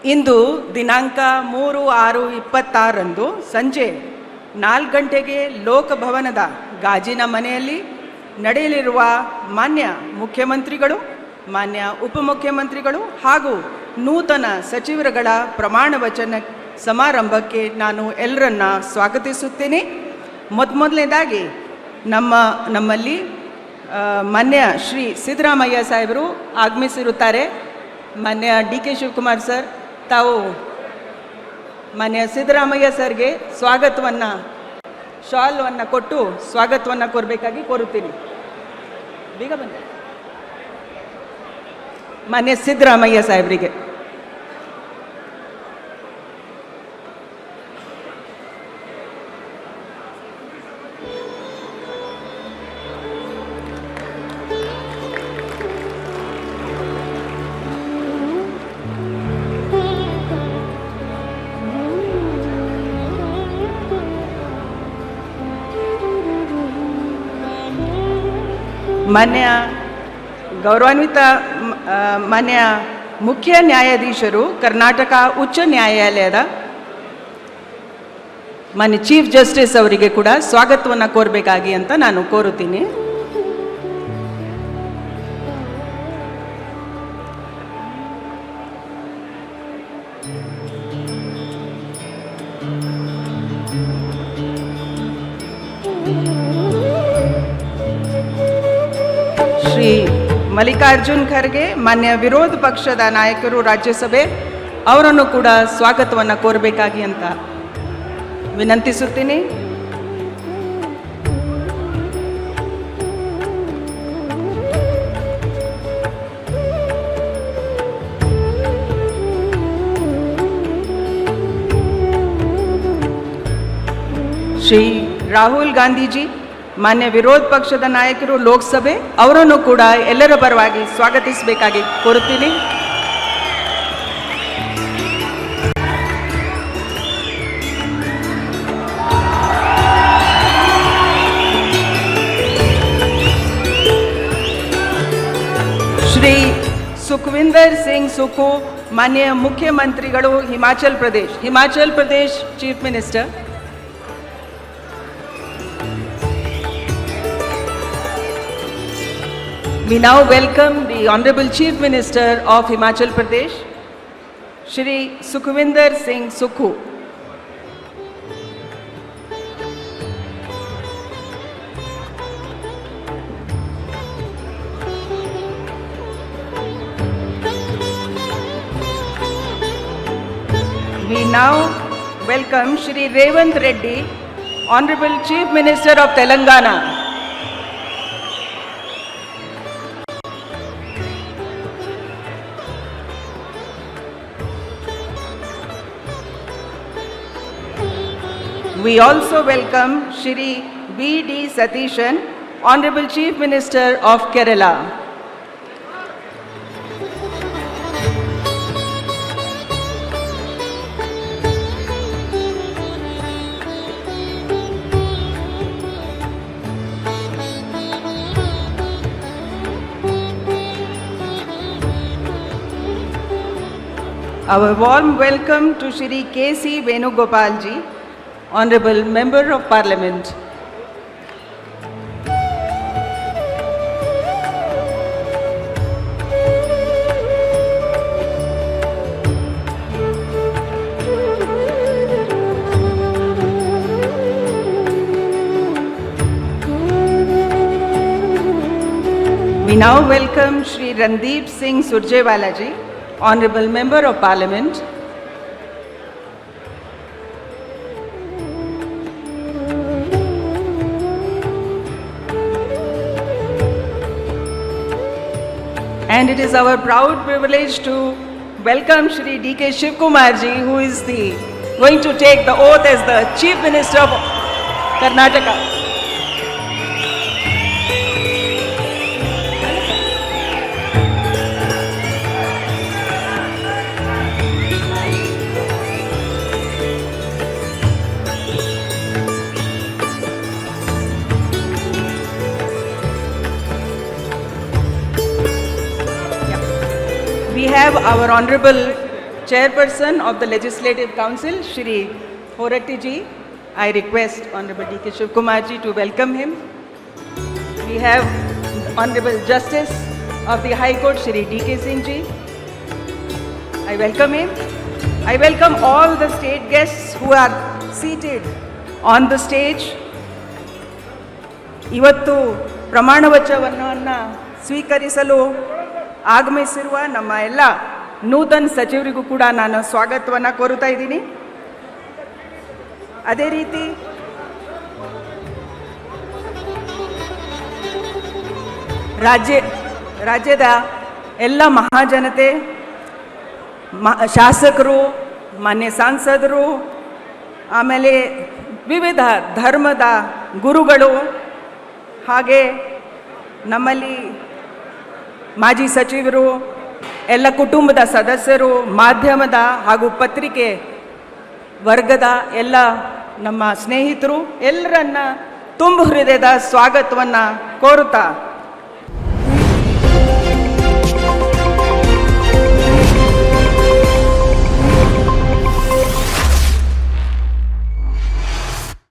ಇಂದು ದಿನಾಂಕ 3/6/26ರಂದು ಸಂಜೆ 4 ಗಂಟೆಗೆ ಲೋಕಭವನದ ಗಾಜಿನ ಮನೆಯಲ್ಲಿ ನಡೆಯಲಿರುವ ಮಾನ್ಯ ಮುಖ್ಯಮಂತ್ರಿಗಳು, ಮಾನ್ಯ ಉಪಮುಖ್ಯಮಂತ್ರಿಗಳು ಹಾಗೂ ನೂತನ ಸಚಿವರುಗಳ ಪ್ರಮಾಣ ವಚನ ಸಮಾರಂಭಕ್ಕೆ ನಾನು ಎಲ್ಲರನ್ನ ಸ್ವಾಗತಿಸುತ್ತೇನೆ. ಮೊದಲನೇದಾಗಿ ನಮ್ಮಲ್ಲಿ ಮಾನ್ಯ ಶ್ರೀ ಸಿದ್ದರಾಮಯ್ಯ ಸಾಹೇಬರು ಆಗಮಿಸಿರುತ್ತಾರೆ. ಮಾನ್ಯ DK ಶಿವಕುಮಾರ್ ಸರ್, ತಾವು ಮಾನ್ಯ ಸಿದ್ದರಾಮಯ್ಯ ಸರ್ಗೆ ಶಾಲ್ವನ್ನು ಕೊಟ್ಟು ಸ್ವಾಗತವನ್ನು ಕೋರಬೇಕಾಗಿ ಕೋರುತ್ತೀನಿ. ಬೇಗ ಬನ್ನಿ. ಮಾನ್ಯ ಸಿದ್ದರಾಮಯ್ಯ ಸಾಹೇಬರಿಗೆ ಗೌರವಾನ್ವಿತ ಮಾನ್ಯ ಮುಖ್ಯ ನ್ಯಾಯಾಧೀಶರು, ಕರ್ನಾಟಕ ಉಚ್ಚ ನ್ಯಾಯಾಲಯದ ಮಾನ್ಯ ಚೀಫ್ ಜಸ್ಟಿಸ್ ಅವರಿಗೆ ಕೂಡ ಸ್ವಾಗತವನ್ನು ಕೋರಬೇಕಾಗಿ ಅಂತ ನಾನು ಕೋರುತ್ತೀನಿ. ಶ್ರೀ ಮಲ್ಲಿಕಾರ್ಜುನ್ ಖರ್ಗೆ, ಮಾನ್ಯ ವಿರೋಧ ಪಕ್ಷದ ನಾಯಕರು ರಾಜ್ಯಸಭೆ, ಅವರನ್ನು ಕೂಡ ಸ್ವಾಗತವನ್ನು ಕೋರಬೇಕಾಗಿ ಅಂತ ವಿನಂತಿಸುತ್ತೀನಿ. ಶ್ರೀ ರಾಹುಲ್ ಗಾಂಧೀಜಿ, ಮಾನ್ಯ ವಿರೋಧ ಪಕ್ಷದ ನಾಯಕರು ಲೋಕಸಭೆ, ಅವರನ್ನು ಕೂಡ ಎಲ್ಲರ ಪರವಾಗಿ ಸ್ವಾಗತಿಸಬೇಕಾಗಿ ಕೋರುತ್ತೀನಿ. ಶ್ರೀ ಸುಖವಿಂದರ್ ಸಿಂಗ್ ಸುಖು, ಮಾನ್ಯ ಮುಖ್ಯಮಂತ್ರಿಗಳು Himachal Pradesh chief minister. We now welcome the Honorable Chief Minister of Himachal Pradesh, Shri Sukhvinder Singh Sukhu. We now welcome Shri Revanth Reddy, Honorable Chief Minister of Telangana. We also welcome Shri B.D. Satishan, Honorable Chief Minister of Kerala. Our warm welcome to Shri K.C. Venugopal ji, Honorable Member of Parliament. We now welcome Shri Randeep Singh Surjewala ji, Honorable Member of Parliament. And it is our proud privilege to welcome Shri DK Shivkumar ji, who is going to take the oath as the Chief Minister of Karnataka. We have our Honorable Chairperson of the Legislative Council, Shri Horatti ji, I request Honorable D.K. Shivkumar ji to welcome him. We have Honorable Justice of the High Court, Shri D.K. Singh ji. I welcome him. I welcome all the state guests who are seated on the stage. ಇವತ್ತು ಪ್ರಮಾಣ ವಚನವನ್ನು ಸ್ವೀಕರಿಸಲು ಆಗಮಿಸಿರುವ ನಮ್ಮ ಎಲ್ಲ ನೂತನ ಸಚಿವರಿಗೂ ಕೂಡ ನಾನು ಸ್ವಾಗತವನ್ನು ಕೋರುತ್ತಾ ಇದ್ದೀನಿ. ಅದೇ ರೀತಿ ರಾಜ್ಯದ ಎಲ್ಲ ಮಹಾಜನತೆ, ಶಾಸಕರು, ಮಾನ್ಯ ಸಂಸದರು, ಆಮೇಲೆ ವಿವಿಧ ಧರ್ಮದ ಗುರುಗಳು, ಹಾಗೆ ನಮ್ಮಲ್ಲಿ ಮಾಜಿ ಸಚಿವರು, ಎಲ್ಲ ಕುಟುಂಬದ ಸದಸ್ಯರು, ಮಾಧ್ಯಮದ ಹಾಗೂ ಪತ್ರಿಕೆ ವರ್ಗದ ಎಲ್ಲ ನಮ್ಮ ಸ್ನೇಹಿತರು ಎಲ್ಲರನ್ನ ತುಂಬ ಹೃದಯದ ಸ್ವಾಗತವನ್ನು ಕೋರುತ್ತಾ